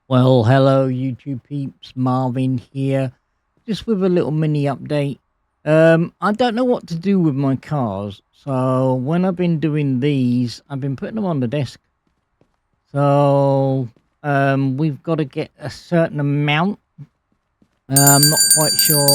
Well, hello, YouTube peeps. Marvin here, just with a little mini update. I don't know what to do with my cars, so when I've been doing these, I've been putting them on the desk. So, we've got to get a certain amount. I'm not quite sure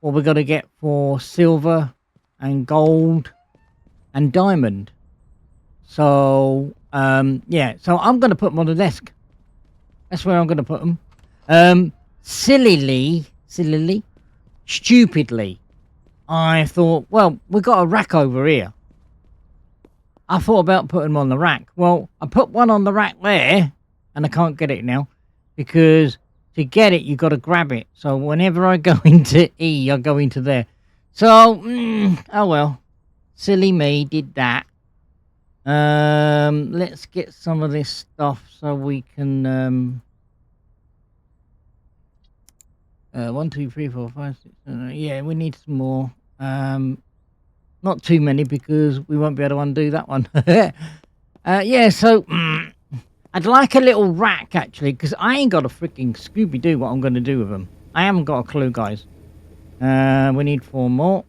what we're going to get for silver and gold and diamond. So, yeah, so I'm going to put them on the desk. That's where I'm going to put them. Sillily, stupidly, I thought, well, we've got a rack over here. I thought about putting them on the rack. Well, I put one on the rack there, and I can't get it now, because to get it, you've got to grab it. So whenever I go into E, I go into there. So, oh well. Silly me, did that. Let's get some of this stuff so we can, 1, 2, 3, 4, 5, 6, 7, yeah, we need some more. Not too many because we won't be able to undo that one. Yeah, so I'd like a little rack actually, because I ain't got a freaking Scooby-Doo what I'm going to do with them. I haven't got a clue, guys. We need 4 more.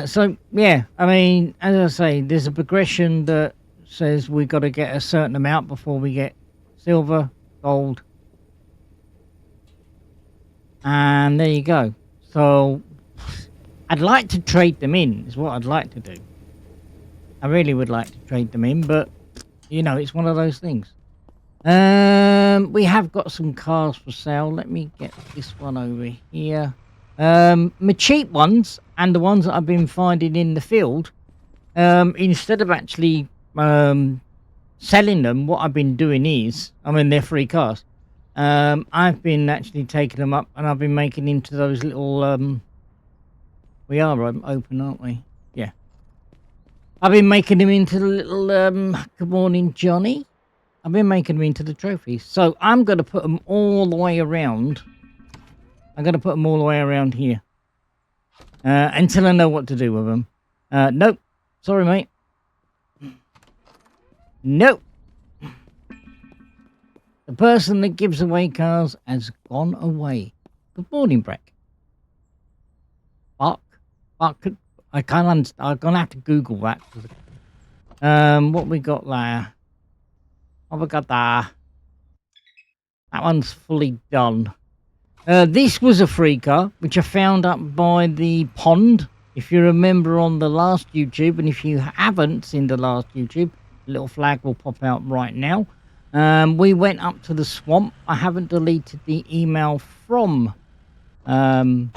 So, yeah, I mean, as I say, there's a progression that says we got to get a certain amount before we get silver, gold, and there you go. So I'd like to trade them in, is what I'd like to do. I really would like to trade them in, but you know, it's one of those things. We have got some cars for sale. Let me get this one over here. My cheap ones and the ones that I've been finding in the field, instead of actually selling them, what I've been doing is, I mean, they're free cars. I've been actually taking them up and I've been making into those little we are open, aren't we? Yeah. I've been making them into the little good morning Johnny. I've been making them into the trophies. So I'm going to put them all the way around. I'm going to put them all the way around here. Until I know what to do with them. Nope. Sorry, mate. Nope. The person that gives away cars has gone away. Good morning, Breck. Fuck. I can't understand. I'm going to have to Google that. What we got there? What we got there? That one's fully done. This was a free car, which I found up by the pond. If you remember on the last YouTube, and if you haven't seen the last YouTube, the little flag will pop out right now. We went up to the swamp. I haven't deleted the email from the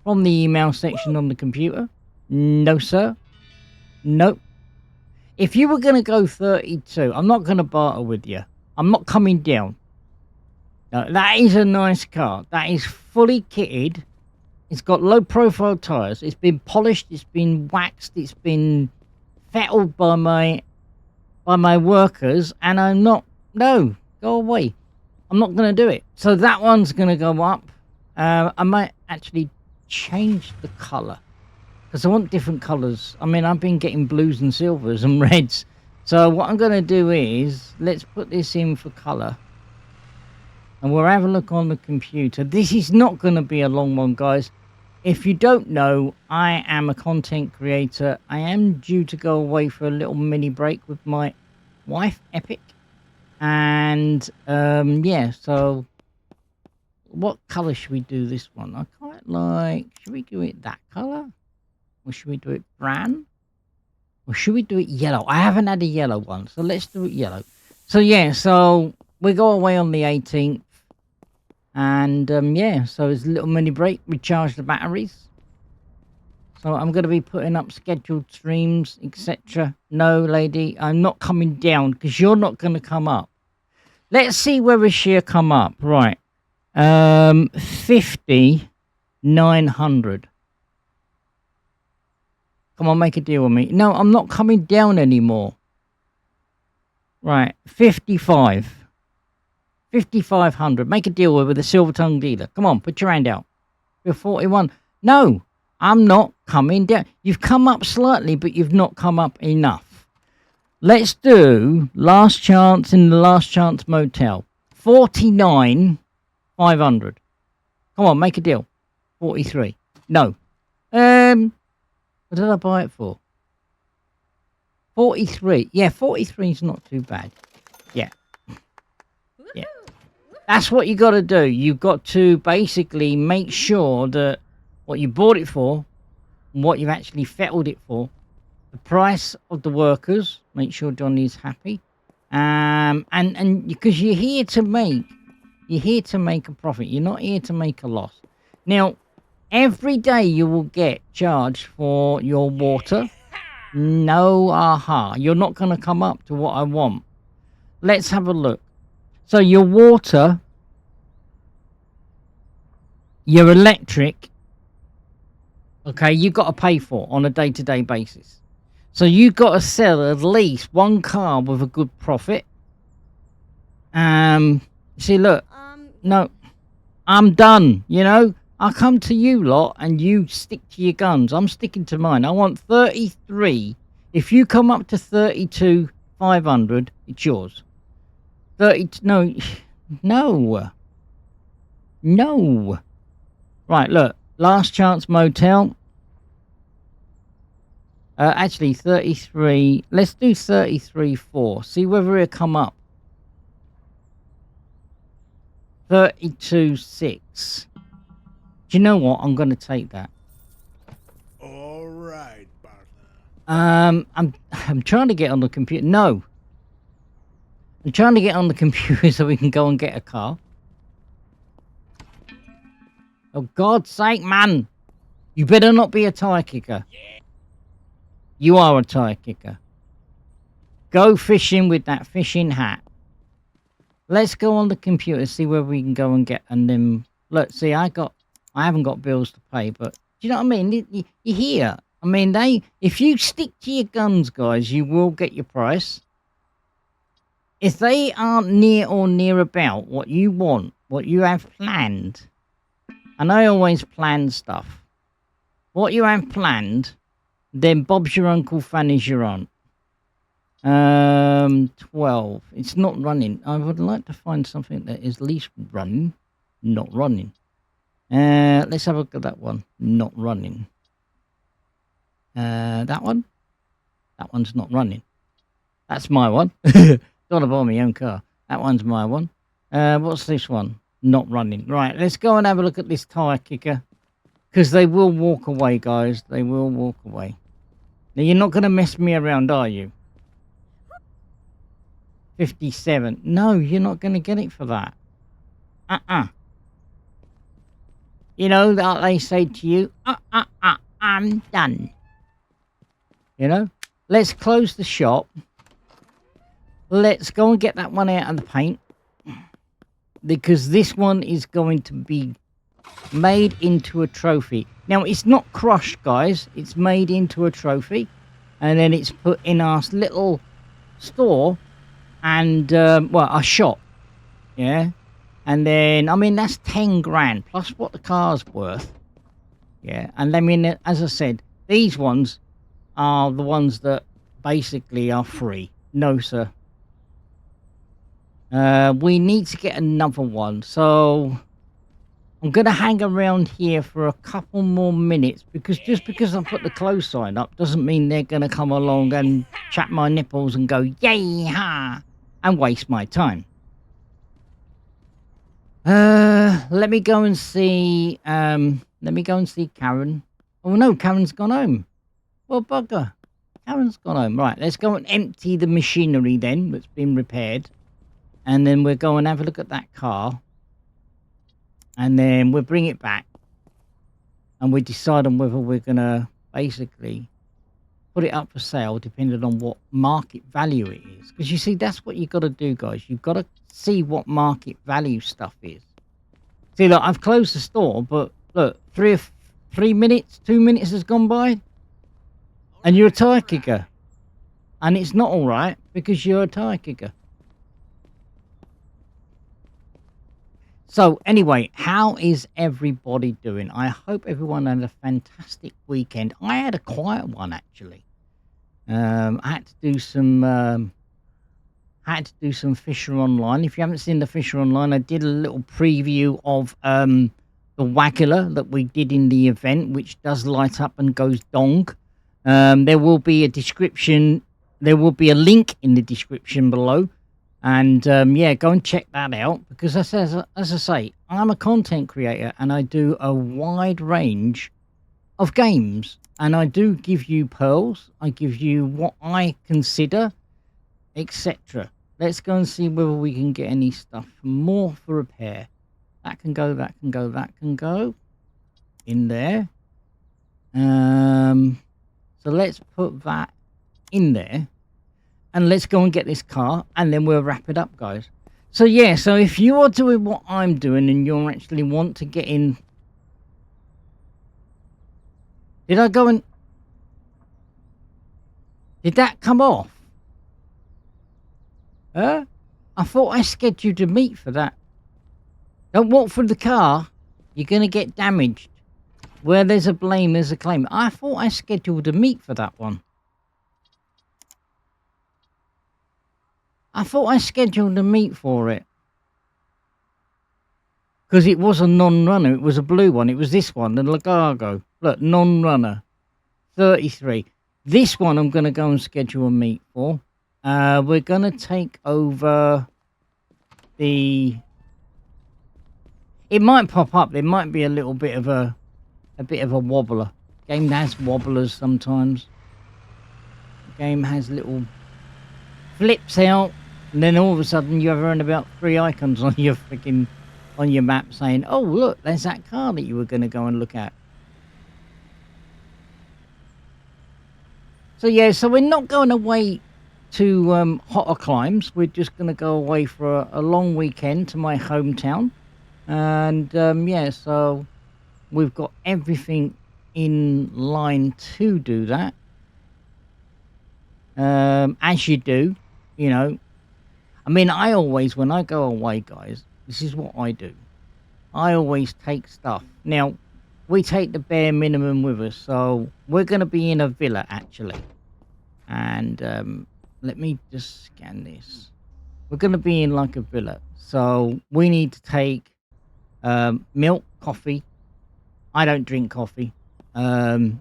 email section on the computer. No, sir. Nope. If you were going to go 32, I'm not going to barter with you. I'm not coming down. No, that is a nice car. That is fully kitted. It's got low profile tires. It's been polished. It's been waxed. It's been fettled by my workers. And I'm not... No, go away. I'm not going to do it. So that one's going to go up. I might actually change the colour, because I want different colours. I mean, I've been getting blues and silvers and reds. So what I'm going to do is, let's put this in for colour. And we'll have a look on the computer. This is not going to be a long one, guys. If you don't know, I am a content creator. I am due to go away for a little mini break with my wife, Epic. And, yeah, so... what colour should we do this one? I quite like... should we do it that colour? Or should we do it brown? Or should we do it yellow? I haven't had a yellow one, so let's do it yellow. So, yeah, so we go away on the 18th. And, yeah, so it's a little mini break. Recharge the batteries. So I'm going to be putting up scheduled streams, etc. No, lady, I'm not coming down because you're not going to come up. Let's see whether she'll come up. Right. 50,900. Come on, make a deal with me. No, I'm not coming down anymore. Right, 55. 5,500. Make a deal with a silver tongue dealer. Come on, put your hand out. You're 41. No, I'm not coming down. You've come up slightly, but you've not come up enough. Let's do last chance in the last chance motel. 49,500. Come on, make a deal. 43. No. What did I buy it for? 43. Yeah, 43 is not too bad. Yeah. Yeah. That's what you got to do. You've got to basically make sure that what you bought it for, and what you've actually fettled it for, the price of the workers, make sure Johnny's happy. And because you're here to make a profit. You're not here to make a loss. Now, every day you will get charged for your water. No, aha. You're not going to come up to what I want. Let's have a look. So your water, your electric, okay, you've got to pay for on a day-to-day basis. So you've got to sell at least one car with a good profit. See, look. No, I'm done, you know. I come to you lot and you stick to your guns. I'm sticking to mine. I want 33. If you come up to 32,500, it's yours. 30, no. Right, look. Last chance motel. Actually, 33. Let's do 33.4. See whether it'll come up. 32.6. Do you know what? I'm going to take that. All right, partner. I'm trying to get on the computer. No. I'm trying to get on the computer so we can go and get a car. Oh, God's sake, man. You better not be a tire kicker. You are a tire kicker. Go fishing with that fishing hat. Let's go on the computer, see where we can go and get, and then look. See, I haven't got bills to pay, but do you know what I mean? You're here. I mean, if you stick to your guns, guys, you will get your price. If they aren't near or near about what you want, what you have planned, and I always plan stuff. What you have planned, then Bob's your uncle, Fanny's your aunt. 12. It's not running. I would like to find something that is at least running, not running. Let's have a look at that one. Not running. That one? That one's not running. That's my one. Don't want to buy my own car. That one's my one. What's this one? Not running. Right, let's go and have a look at this tire kicker. Because they will walk away, guys. They will walk away. Now, you're not going to mess me around, are you? 57. No, you're not going to get it for that. You know, that they say to you, I'm done. You know? Let's close the shop. Let's go and get that one out of the paint. Because this one is going to be made into a trophy. Now, it's not crushed, guys. It's made into a trophy. And then it's put in our little store. And, well, a shop. Yeah. And then, I mean, that's 10 grand. Plus what the car's worth. Yeah. And I mean, as I said, these ones are the ones that basically are free. No, sir. We need to get another one. So I'm going to hang around here for a couple more minutes, because just because I put the close sign up doesn't mean they're going to come along and chat my nipples and go, yay, ha, and waste my time. Let me go and see, Karen. Oh no, Karen's gone home. Well, bugger. Karen's gone home. Right, let's go and empty the machinery then that's been repaired. And then we'll go and have a look at that car. And then we'll bring it back. And we decide on whether we're going to basically put it up for sale, depending on what market value it is. Because you see, that's what you've got to do, guys. You've got to see what market value stuff is. See, look, I've closed the store, but look, 2 minutes has gone by. And you're a tire kicker. And it's not all right because you're a tire kicker. So anyway, how is everybody doing? I hope everyone had a fantastic weekend. I had a quiet one, actually. I had to do some Fisher Online. If you haven't seen the Fisher Online, I did a little preview of the Waggler that we did in the event, which does light up and goes dong. There will be a description. There will be a link in the description below. And yeah, go and check that out, because as I say, I'm a content creator and I do a wide range of games. And I do give you pearls. I give you what I consider, etc. Let's go and see whether we can get any stuff more for repair. That can go, that can go, that can go in there. So let's put that in there. And let's go and get this car, and then we'll wrap it up, guys. So yeah, so if you are doing what I'm doing and you actually want to get in... Did I go and... Did that come off? I thought I scheduled a meet for that. Don't walk through the car. You're going to get damaged. Where there's a blame, there's a claim. I thought I scheduled a meet for that one. I thought I scheduled a meet for it. Because it was a non-runner. It was a blue one. It was this one, the Lagargo. Look, non-runner. 33. This one I'm going to go and schedule a meet for. We're going to take over the... It might pop up. There might be a little bit of a wobbler. Game has wobblers sometimes. The game has little flips out. And then all of a sudden you have around about 3 icons on your freaking on your map saying, "Oh look, there's that car that you were going to go and look at." So yeah, so we're not going away to hotter climes. We're just going to go away for a long weekend to my hometown, and yeah, so we've got everything in line to do that. As you do, you know. I mean, I always, when I go away, guys, this is what I do. I always take stuff. Now, we take the bare minimum with us, so we're going to be in a villa, actually. And let me just scan this. We're going to be in like a villa, so we need to take milk, coffee. I don't drink coffee. So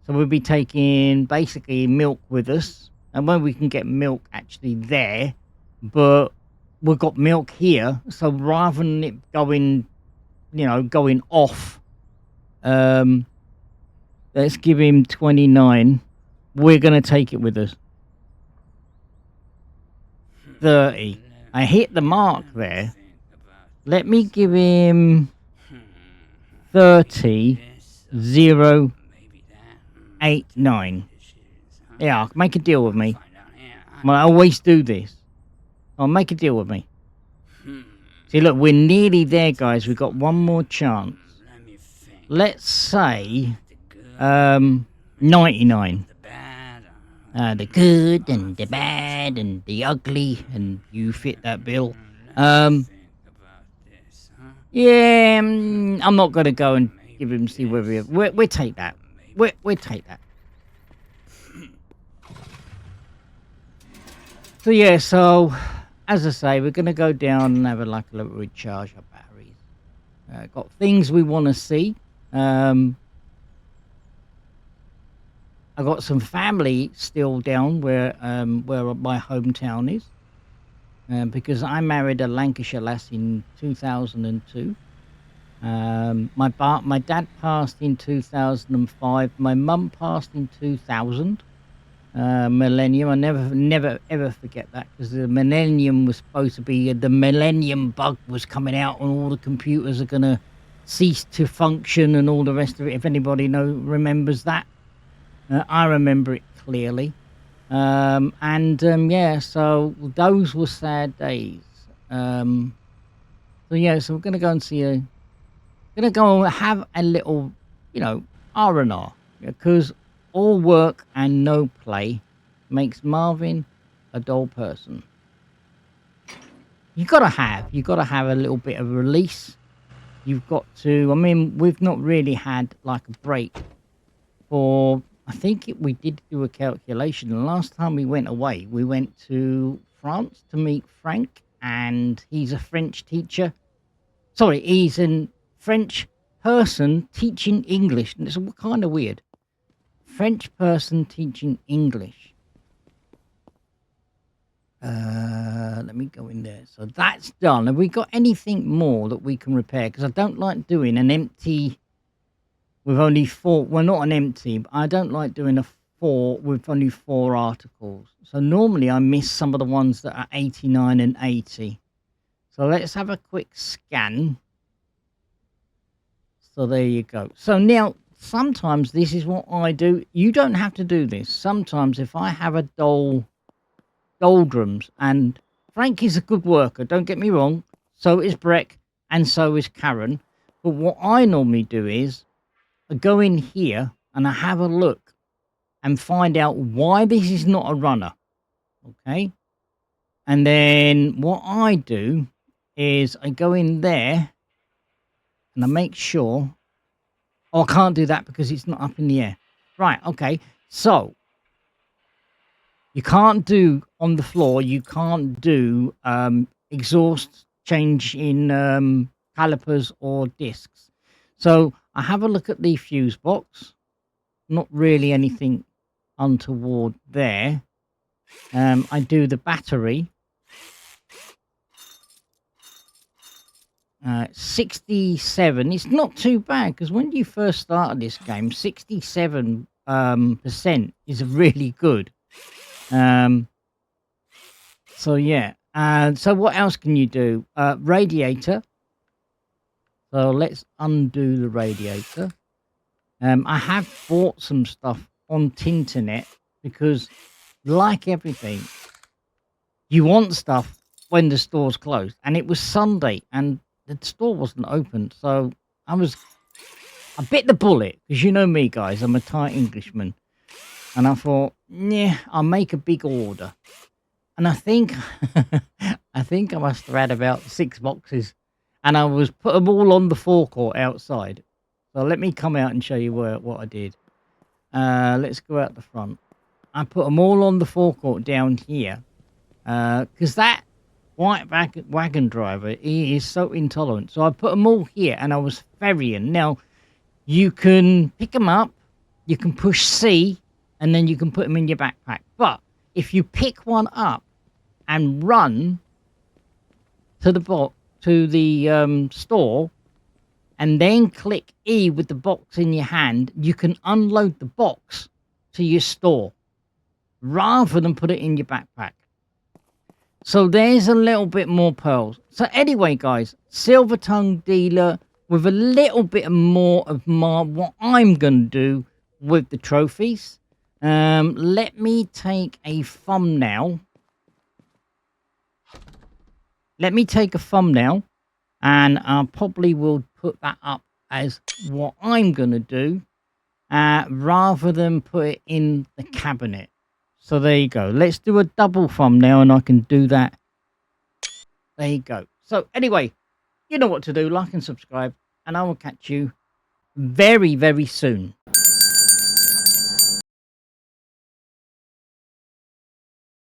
we'll be taking basically milk with us. And when we can get milk actually there, but we've got milk here, so rather than it going, you know, going off, let's give him 29. We're going to take it with us. 30. I hit the mark there. Let me give him 30, 0, 8, 9. Yeah, make a deal with me. I always do this. I'll make a deal with me. See, look, we're nearly there, guys. We've got one more chance. Let's say 99. The good and the bad and the ugly, and you fit that bill. Yeah, I'm not going to go and give him see whether we'll take that. We'll take that. So yeah, so as I say, we're going to go down and have a little recharge our batteries. Got things we want to see. I got some family still down where my hometown is, because I married a Lancashire lass in 2002. My dad passed in 2005. My mum passed in 2000. Millennium. I never ever forget that, because the millennium was supposed to be the millennium bug was coming out, and all the computers are gonna cease to function and all the rest of it. If anybody remembers that, I remember it clearly. Yeah, so those were sad days. So yeah, so we're gonna go and see gonna go and have a little, you know, R&R, because all work and no play makes Marvin a dull person. You gotta have a little bit of release. You've got to, I mean, we've not really had like a break for I think we did do a calculation. The last time we went away, we went to France to meet Frank, and he's a French teacher. Sorry, he's a French person teaching English. And it's kind of weird. French person teaching English. Let me go in there. So that's done. Have we got anything more that we can repair? Because I don't like doing an empty with only 4. Well, not an empty, but I don't like doing a 4 with only 4 articles. So normally I miss some of the ones that are 89 and 80. So let's have a quick scan. So there you go. So now, sometimes this is what I do. You don't have to do this. Sometimes if I have a doldrums, and Frank is a good worker, don't get me wrong, so is Breck, and so is Karen. But what I normally do is I go in here and I have a look and find out why this is not a runner. Okay. And then what I do is I go in there and I make sure. Oh, I can't do that because it's not up in the air. Right. Okay. So you can't do on the floor. You can't do exhaust change in calipers or discs. So I have a look at the fuse box. Not really anything untoward there. I do the battery. 67. It's not too bad because when you first started this game, 67% is really good. So yeah. So what else can you do? Radiator. So let's undo the radiator. I have bought some stuff on Tinternet because, like everything, you want stuff when the store's closed. And it was Sunday and the store wasn't open. So I bit the bullet because you know me, guys. I'm a tight Englishman. And I thought, yeah, I'll make a big order. And I think I must have had about 6 boxes. And I was put them all on the forecourt outside. So let me come out and show you what I did. Let's go out the front. I put them all on the forecourt down here. Because that white wagon driver, he is so intolerant. So I put them all here and I was ferrying. Now, you can pick them up. You can push C and then you can put them in your backpack. But if you pick one up and run to the store and then click E with the box in your hand, you can unload the box to your store rather than put it in your backpack. So there's a little bit more pearls. So anyway, guys, Silver Tongue Dealer with a little bit more of what I'm going to do with the trophies. Let me take a thumbnail. And I probably will put that up as what I'm going to do rather than put it in the cabinet. So there you go. Let's do a double thumbnail and I can do that. There you go. So anyway, you know what to do. Like and subscribe and I will catch you very, very soon.